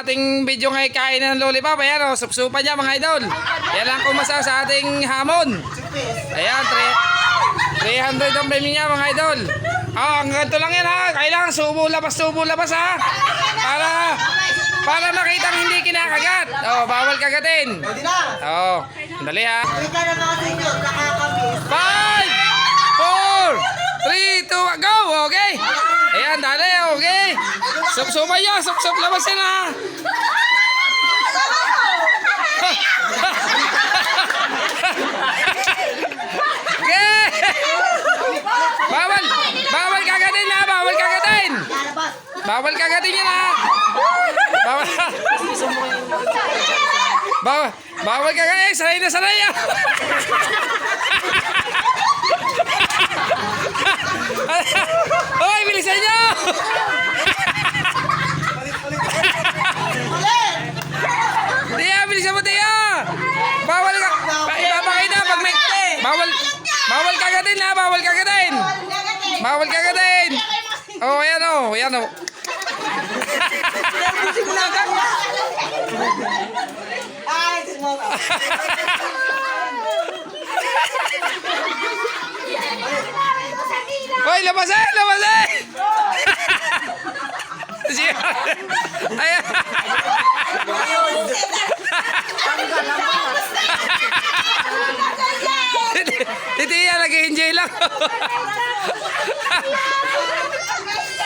ating video ngayon kain ng lollipop. Ayan o, supsupan niya mga idol. Yan lang kumasa sa ating hamon. Ayan, 300 ang premium niya mga idol. Ang ganito lang yan ha. Kailangan subo labas ha. Para makitang hindi kinakagat. Bawal kagatin. Pwede na. Dali ha. Halika na mga sinyo, nakakamiss. 5, 4, 3, 2, go! Okay. Ayan, dali, okay. Sup-supan nyo, sup-sup labasin ha. Okay. Bawal kagatin ha, bawal kagatin. Bawal kagatin yan ha. Bawal kagatin, sanay na sanay ha. Hoy, bilisan nyo! Tiya, bilisan mo Tiya! Bawal ka! Ipapakita pag may... Bawal kagatin ha! Bawal kagatin! Bawal kagatin! Ayan o! Ayan o! Hoy, labasin! Labasin! Ayan! Hindi yan, nag-enjoy lang.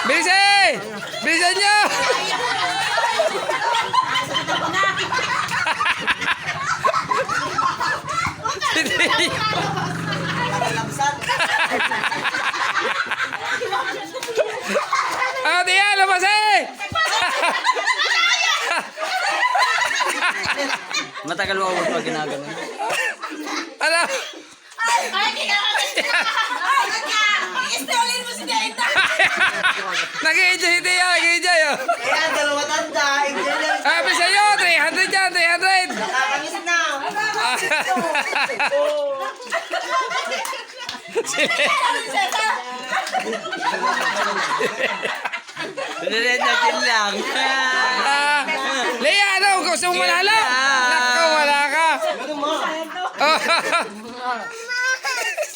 Bilisan! Bilisan nyo! Tiya, labasin! Matagal mo ako ginagano. Ano? Istolin mo si Data! Nag-enjoy si Tiya, nag-enjoy oh. Ayan, dalawa tanda. Bilisan nyo, 300 dyan, 300! Nakakamiss na. Dali natin lang. Leia, ano? Gusto mo manalo? Naku, wala ka.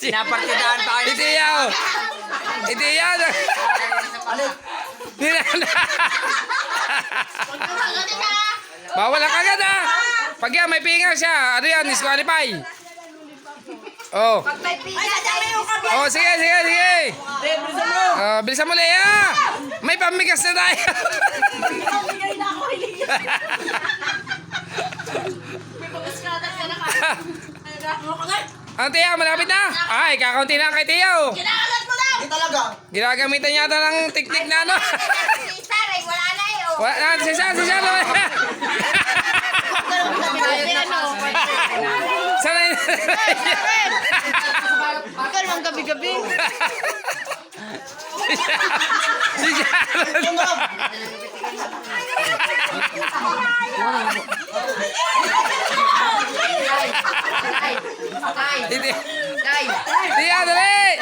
Sinapartidahan pa kayo. Iti yaw. Iti yaw. Bawal ang kagad ha. Pag yan, may pinga siya. Ano yan? Disqualify. Pag may pila, Sige. Bilisan mo, Leia. May pamigas na tayo. Pamigay na ako, hindi. May pagkaskatan ka na ka. Ano ka nga? Ang Tiya, malapit na. Ay, kakaunti na kay Tiya. Kinakagat mo daw! Hindi talaga. Ginagamitan yata ng teknik na ano. Si Saray, wala na eh. Wala, si Sal. Sanay na. Bakit naman gabi-gabi? Si Sharon. Tiya, dali.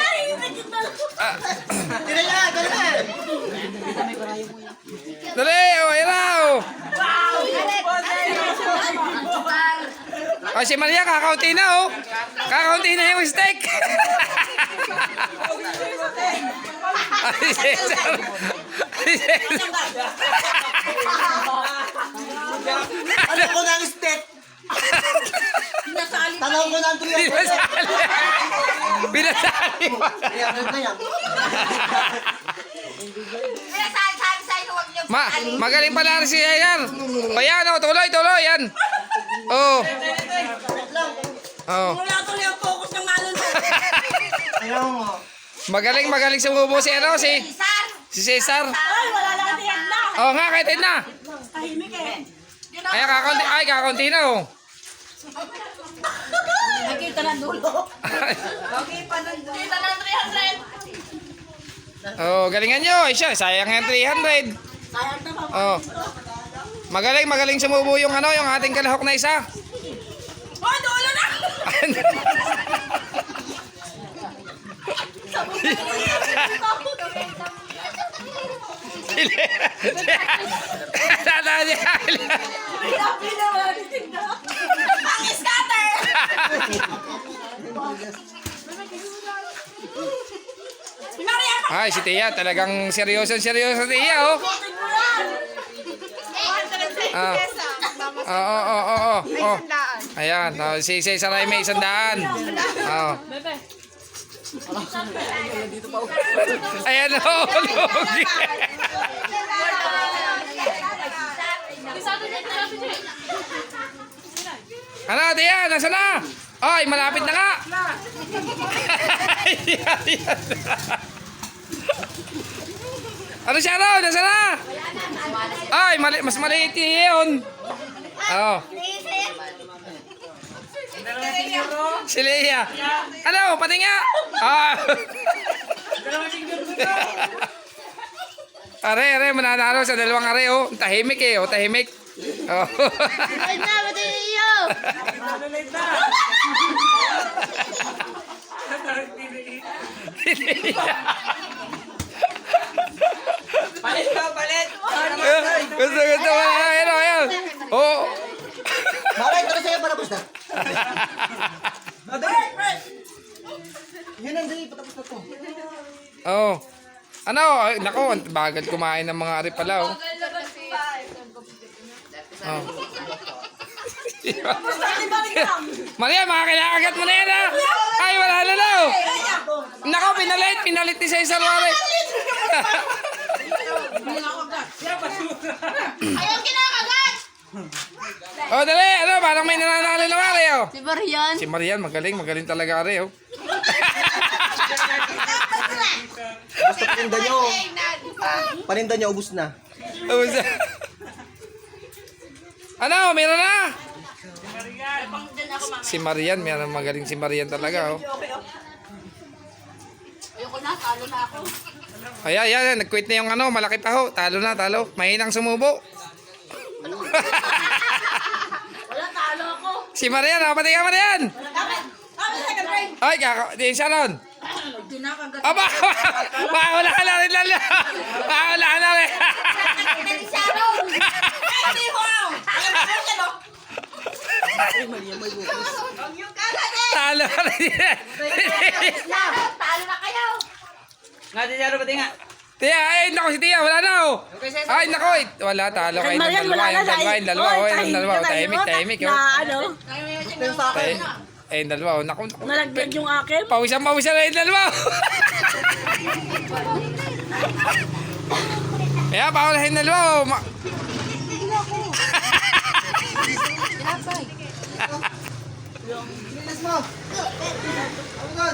Tira niya, dali na. Dali, ayan na. Si Maria, kakaunti na Kakaunti na yung steak. Si Cesar. Ano ko ng steak? Tanaw ko ng tuyo. Pinasali mo. Ayan, na yan. Sabi sa'yo, huwag niyo Magaling pala si Ayan. O yan, tuloy, yan. tuloy ang focus ng malon mo. Ayaw mo. Magaling sumubo si Cesar. Ay, wala lang yan na. Oo nga, kahit na. Tahimik eh. Ay, kakaunti na Nakita ng dulo. Nakita ng 300. Galingan nyo. Siya, sayang yung 300. Sayang naman. Magaling sumubo yung yung ating kalahok na isa. Oh, dulo na! Tata niya. Ang scatter! Ay, si Tia, talagang seryoso si Tia, oh. Ah. Oo. Ayan, oh, si Saray may 100. Oh. Ayan, oh, lugi. Ano, Tia, nasa na? Ay, malapit na nga. Ano siya raw? Nasa na? Ay, mas maliit yun. Oo. Si Leia. Ano, pati nga. Ah. Are, mananalo sa 2 are, oh. Tahimik eh, oh, tahimik. Oh. Palit! Gusto mo na, ayan. Oh. Bakit? Ano sa'yo para basta? Yun ang dali, patapos na to. Oh. Ano? Ay, nako, ang bagal kumain ng mga ari pala, oh. Oh. Maria, makakilakagat mo na yan, ha? Ay, wala na daw. Nako, pinalit ni Cesar Wari. Ayaw kinakagat! Oh, dali, ano, parang may nananalo na Wari, oh. Si Marian. Si Marian, magaling talaga, Ari, oh. Basta paninda nyo. Paninda nyo, ubus na. Ano, meron na? Si Marian, magaling si Marian talaga, oh. Ayoko na, talo na ako. Ayan, nag-quit na yung ano, malaki pa ho. Talo na, talo. Mahinang sumubo. Wala, talo ako. Si Marian, oh, pati ka Marian. Ay, di siya ron. Kinakagat. Aba, wala ka na rin lalo. Wala ka na rin. Ni Sharon! Hindi mo! Alam mo siya, no? Huwag yung kagat eh! Talo ka rin. Talo na kayo! Nga, Tiyaro, pati nga. Tia, ay, nako si Tia, wala na, oh. Ay, nako, wala, talo kayo ng dalawa, yung dalawa, oh, tahimik, oh. Ano? Eh, yung dalawa, oh, naku. Nalagdag yung akin. Pawisan na yung dalawa. Kaya, paulahin yung dalawa, oh.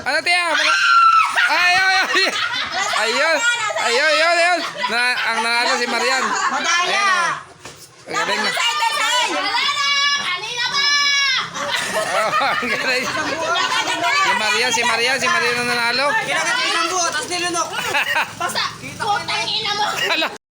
Ano, Tia? Ayun. Ang nanalo si Marian. Madaya! Ang galing na. Wala na! Kanina ba? Oh, ang galing. Si Marian ang nanalo. Kinagat yung isang buo, tapos nilunok. Basta, putang ina mo! Hala.